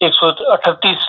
138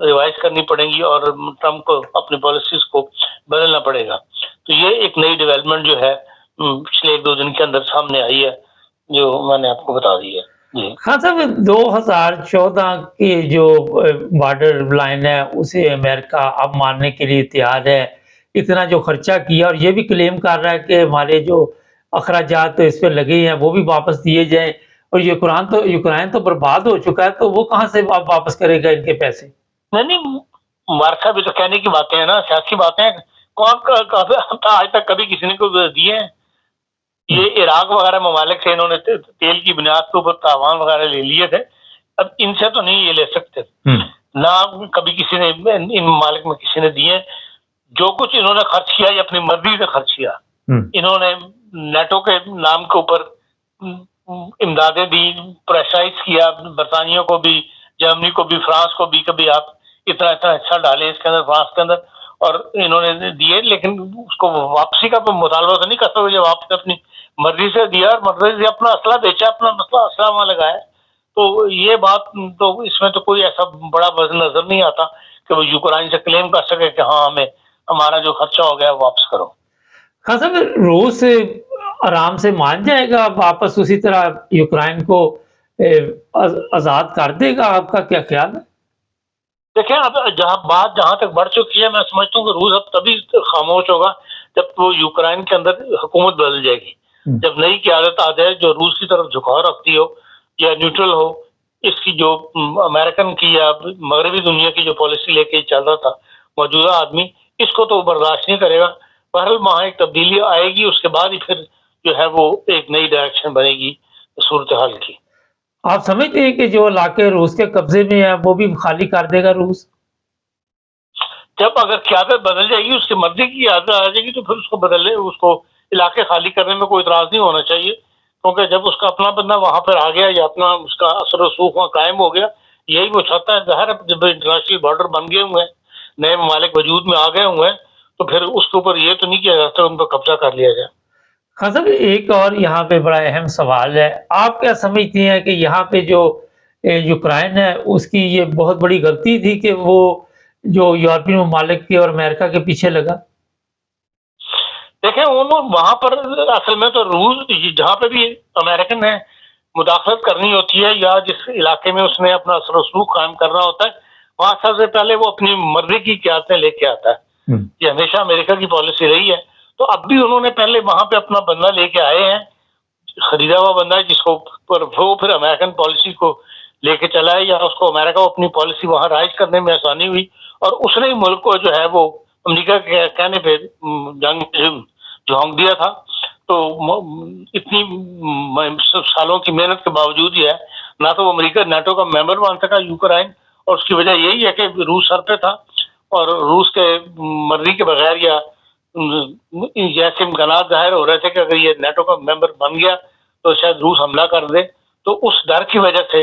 revise کرنی پڑیں گی اور ٹرمپ کو اپنی پالیسیز کو بدلنا پڑے گا. تو یہ ایک نئی ڈیولپمنٹ جو ہے پچھلے 1-2 دن کے اندر سامنے آئی ہے جو میں نے آپ کو بتا دی ہے. جی خان صاحب 2014 کی جو بارڈر لائن ہے اسے امریکہ اب ماننے کے لیے تیار ہے. اتنا جو خرچہ کیا اور یہ بھی کلیم کر رہا ہے کہ ہمارے جو اخراجات اس پہ لگے ہیں وہ بھی واپس دیے جائیں. اور یوکرائن تو برباد ہو چکا ہے تو وہ کہاں سے واپس کرے گا ان کے پیسے؟ نہیں مارکا بھی تو کہنے کی باتیں ہیں نا، سیاسی باتیں. کون آج تک کبھی کسی نے کو دیے ہیں؟ یہ عراق وغیرہ ممالک سے انہوں نے تیل کی بنیاد کے اوپر تعاون وغیرہ لے لیے تھے. اب ان سے تو نہیں یہ لے سکتے، نہ کبھی کسی نے ان ممالک میں کسی نے دیے. جو کچھ انہوں نے خرچ کیا یہ اپنی مرضی سے خرچ کیا. انہوں نے نیٹو کے نام کے اوپر امدادیں دی، پریشرائز کیا برطانیہ کو بھی، جرمنی کو بھی، فرانس کو بھی، کبھی آپ اتنا حصہ ڈالیں اس کے اندر، فرانس کے اندر، اور انہوں نے دیے. لیکن اس کو واپسی کا مطالبہ تو نہیں کر سکتے جب آپ نے اپنی مرضی سے دیا اور مرضی سے اپنا اسلحہ بیچا، اپنا اسلحہ وہاں لگایا. تو یہ بات تو اس میں تو کوئی ایسا بڑا وزن نظر نہیں آتا کہ وہ یوکرائن سے کلیم کر سکے کہ ہاں ہمارا جو خرچہ ہو گیا واپس کرو. خان صاحب روس آرام سے مان جائے گا واپس اسی طرح یوکرائن کو آزاد کر دے گا؟ آپ کا کیا خیال ہے؟ دیکھیں اب جہاں تک بڑھ چکی ہے، میں سمجھتا ہوں کہ روس اب تبھی خاموش ہوگا جب وہ یوکرائن کے اندر حکومت بدل جائے گی. جب نئی قیادت آ جائے جو روس کی طرف جھکاؤ رکھتی ہو یا نیوٹرل ہو. اس کی جو امریکن کی یا مغربی دنیا کی جو پالیسی لے کے چل رہا تھا موجودہ آدمی، اس کو تو برداشت نہیں کرے گا. بہرحال وہاں ایک تبدیلی آئے گی، اس کے بعد ہی پھر جو ہے وہ ایک نئی ڈائریکشن بنے گی صورتحال کی. آپ سمجھتے ہیں کہ جو علاقے روس کے قبضے میں ہیں وہ بھی خالی کر دے گا روس؟ جب اگر قیادت بدل جائے گی، اس کی مرضی کی قیادت آ جائے گی، تو پھر اس کو بدلے، اس کو علاقے خالی کرنے میں کوئی اعتراض نہیں ہونا چاہیے. کیونکہ جب اس کا اپنا بندہ وہاں پر آ گیا یا اپنا اس کا اثر و رسوخ وہاں قائم ہو گیا، یہی وہ چاہتا ہے. ظاہر ہے جب انٹرنیشنل بارڈر بن گئے ہوئے ہیں، نئے ممالک وجود میں آ گئے ہوئے ہیں، تو پھر اس کے اوپر یہ تو نہیں کیا جاتا ان پر قبضہ کر لیا جائے. خان صاحب ایک اور یہاں پہ بڑا اہم سوال ہے، آپ کیا سمجھتی ہیں کہ یہاں پہ جو یوکرائن ہے اس کی یہ بہت بڑی غلطی تھی کہ وہ جو یورپی ممالک کے اور امریکہ کے پیچھے لگا؟ دیکھیں وہاں پر اصل میں تو روس جہاں پہ بھی امریکن نے مداخلت کرنی ہوتی ہے یا جس علاقے میں اس نے اپنا اثر و رسوخ قائم کرنا ہوتا ہے، وہاں سب سے پہلے وہ اپنی مرضی کی قیادتیں لے کے آتا ہے. یہ ہمیشہ امریکہ کی پالیسی رہی ہے. تو اب بھی انہوں نے پہلے وہاں پہ اپنا بندہ لے کے آئے ہیں، خریدا ہوا بندہ ہے جس کو وہ پھر امریکن پالیسی کو لے کے چلا ہے، یا اس کو امریکہ کو اپنی پالیسی وہاں رائج کرنے میں آسانی ہوئی، اور اس نے ملک کو جو ہے وہ امریکہ کے کہنے پہ جنگ جھونک دیا تھا. تو اتنی سالوں کی محنت کے باوجود ہی ہے نہ تو وہ امریکہ نیٹو کا ممبر بن سکا یوکرائن، اور اس کی وجہ یہی ہے کہ روس سر پہ تھا، اور روس کے مرضی کے بغیر یا جیسے امکانات ظاہر ہو رہے تھے کہ اگر یہ نیٹو کا ممبر بن گیا تو شاید روس حملہ کر دے. تو اس ڈر کی وجہ سے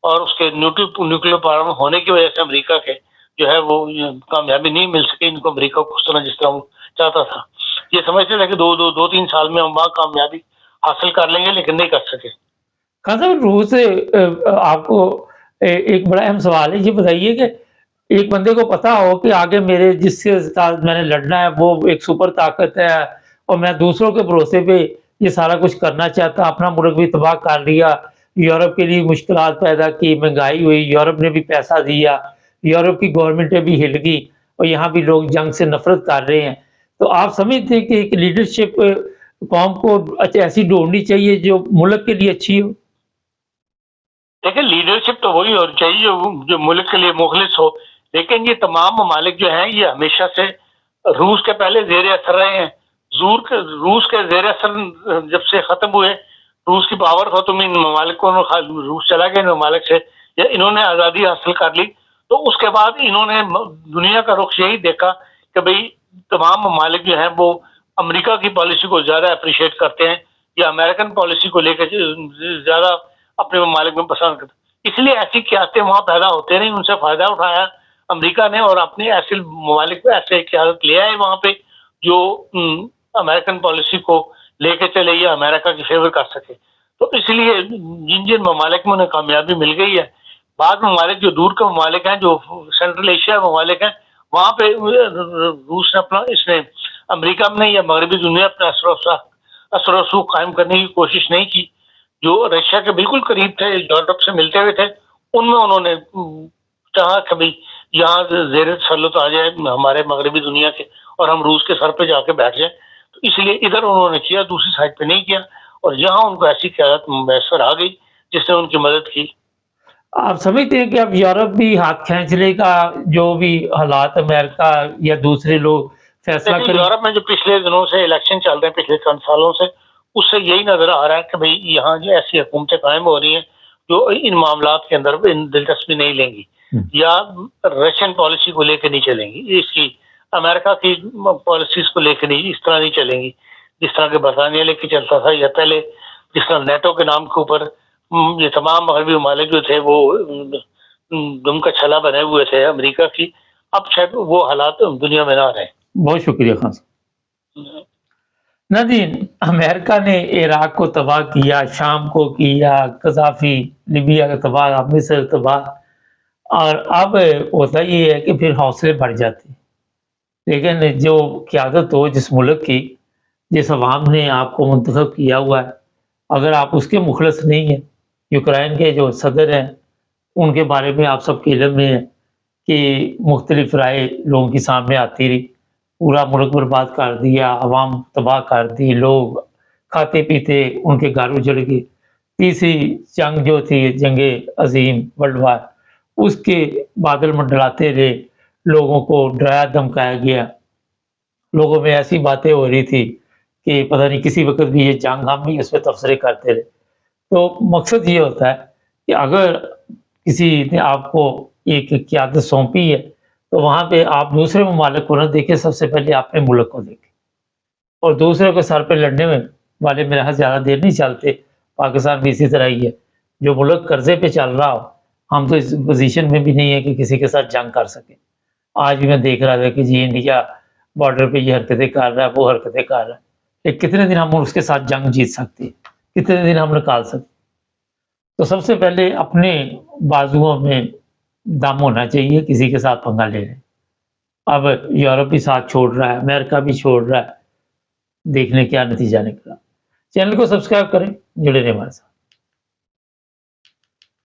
اور اس کے نیوکلیر پاور ہونے کی وجہ سے امریکہ کے جو ہے وہ کامیابی نہیں مل سکی ان کو، امریکہ کو اس طرح جس طرح وہ چاہتا تھا. یہ سمجھتے تھے کہ دو تین سال میں ہم وہاں کامیابی حاصل کر لیں گے، لیکن نہیں کر سکے. خان صاحب روس آپ کو ایک بڑا اہم سوال ہے، یہ بتائیے کہ ایک بندے کو پتا ہو کہ آگے میرے جس کے ساتھ میں نے لڑنا ہے وہ ایک سپر طاقت ہے اور میں دوسروں کے بھروسے پہ یہ سارا کچھ کرنا چاہتا، اپنا ملک بھی تباہ کر لیا، یورپ کے لیے مشکلات پیدا کی، مہنگائی ہوئی، یورپ نے بھی پیسہ دیا، یورپ کی گورنمنٹیں بھی ہل گئی اور یہاں بھی لوگ جنگ سے نفرت کر رہے ہیں. تو آپ سمجھتے ہیں کہ ایک لیڈرشپ قوم کو ایسی ڈھونڈنی چاہیے جو ملک کے لیے اچھی ہو؟ دیکھیں لیڈرشپ تو وہی ہونی چاہیے جو ملک کے لیے مخلص ہو. لیکن یہ تمام ممالک جو ہیں یہ ہمیشہ سے روس کے پہلے زیر اثر رہے ہیں. روس کے زیر اثر جب سے ختم ہوئے، روس کی پاور ختم، ان ممالک کو روس چلا گیا ان ممالک سے، یا انہوں نے آزادی حاصل کر لی، تو اس کے بعد انہوں نے دنیا کا رخ یہی دیکھا کہ بھئی تمام ممالک جو ہیں وہ امریکہ کی پالیسی کو زیادہ اپریشیٹ کرتے ہیں یا امریکن پالیسی کو لے کے زیادہ اپنے ممالک میں پسند کرتے. اس لیے ایسی قیادتیں وہاں پیدا ہوتے نہیں، ان سے فائدہ اٹھایا امریکہ نے اور اپنے ایسے ممالک پہ ایسے قیادت لے آئے وہاں پہ جو امریکن پالیسی کو لے کے چلے یا امریکہ کی فیور کر سکے. تو اس لیے جن ممالک میں انہیں کامیابی مل گئی ہے بعض ممالک جو دور کے ممالک ہیں، جو سینٹرل ایشیا ممالک ہیں، وہاں پہ روس نے اس نے امریکہ میں یا مغربی دنیا اپنا اثر و رسوخ قائم کرنے کی کوشش نہیں کی. جو رشیا کے بالکل قریب تھے، یورپ سے ملتے ہوئے تھے، ان میں انہوں نے چاہا کبھی یہاں زیر تسلط آ جائے ہمارے مغربی دنیا کے اور ہم روس کے سر پہ جا کے بیٹھ جائیں. تو اس لیے ادھر انہوں نے کیا، دوسری سائڈ پہ نہیں کیا، اور یہاں ان کو ایسی قیادت میسر آ گئی جس نے ان کی مدد کی. آپ سمجھتے ہیں کہ اب یورپ بھی ہاتھ کھینچنے کا جو بھی حالات امریکہ یا دوسرے لوگ فیصلہ کریں؟ یورپ میں جو پچھلے دنوں سے الیکشن چل رہے ہیں، پچھلے چند سالوں سے، اس سے یہی نظر آ رہا ہے کہ بھئی یہاں جو ایسی حکومتیں قائم ہو رہی ہیں جو ان معاملات کے اندر دلچسپی نہیں لیں گی، یا رشین پالیسی کو لے کے نہیں چلیں گی، اس کی امریکہ کی پالیسیز کو لے کے نہیں، اس طرح نہیں چلیں گی جس طرح کے برطانیہ لے کے چلتا تھا، یا پہلے جس طرح نیٹو کے نام کے اوپر یہ تمام مغربی ممالک جو تھے وہ دم کا چھلا بنے ہوئے تھے امریکہ کی. اب شاید وہ حالات دنیا میں نہ رہے. بہت شکریہ خان صاحب. نادین، امریکہ نے عراق کو تباہ کیا، شام کو کیا، قذافی لیبیا کا تباہ، مصر تباہ، اور اب ہوتا یہ ہے کہ پھر حوصلے بڑھ جاتے ہیں. لیکن جو قیادت ہو جس ملک کی، جس عوام نے آپ کو منتخب کیا ہوا ہے، اگر آپ اس کے مخلص نہیں ہیں، یوکرائن کے جو صدر ہیں ان کے بارے میں آپ سب کے علم میں ہے کہ مختلف رائے لوگوں کی سامنے آتی رہی، پورا ملک برباد کر دیا، عوام تباہ کر دی، لوگ کھاتے پیتے ان کے گھر اجڑ گئے. تیسری جنگ جو تھی، جنگ عظیم ورلڈ وار، اس کے بادل منڈلاتے رہے، لوگوں کو ڈرایا دھمکایا گیا، لوگوں میں ایسی باتیں ہو رہی تھی کہ پتہ نہیں کسی وقت بھی یہ جنگ ہم بھی اس پہ تبصرے کرتے رہے. تو مقصد یہ ہوتا ہے کہ اگر کسی نے آپ کو ایک قیادت سونپی ہے تو وہاں پہ آپ دوسرے ممالک کو نہ دیکھیں، سب سے پہلے اپنے ملک کو دیکھیں، اور دوسرے کے سر پہ لڑنے میں والے میرے یہاں زیادہ دیر نہیں چلتے. پاکستان بھی اسی طرح ہی ہے، جو ملک قرضے پہ چل رہا ہو، ہم تو اس پوزیشن میں بھی نہیں ہے کہ کسی کے ساتھ جنگ کر سکیں. آج بھی میں دیکھ رہا تھا کہ جی انڈیا بارڈر پہ یہ حرکتیں کر رہا ہے، وہ حرکتیں کر رہا ہے، کتنے دن ہم اس کے ساتھ جنگ جیت سکتے ہیں، کتنے دن ہم نکال سکتے. تو سب سے پہلے اپنے بازوؤں میں دم ہونا چاہیے کسی کے ساتھ پنگا لے رہے. اب یورپ بھی ساتھ چھوڑ رہا ہے، امریکہ بھی چھوڑ رہا ہے، دیکھنے کیا نتیجہ نکلا. چینل کو سبسکرائب کریں، جڑے رہیں ہمارے ساتھ.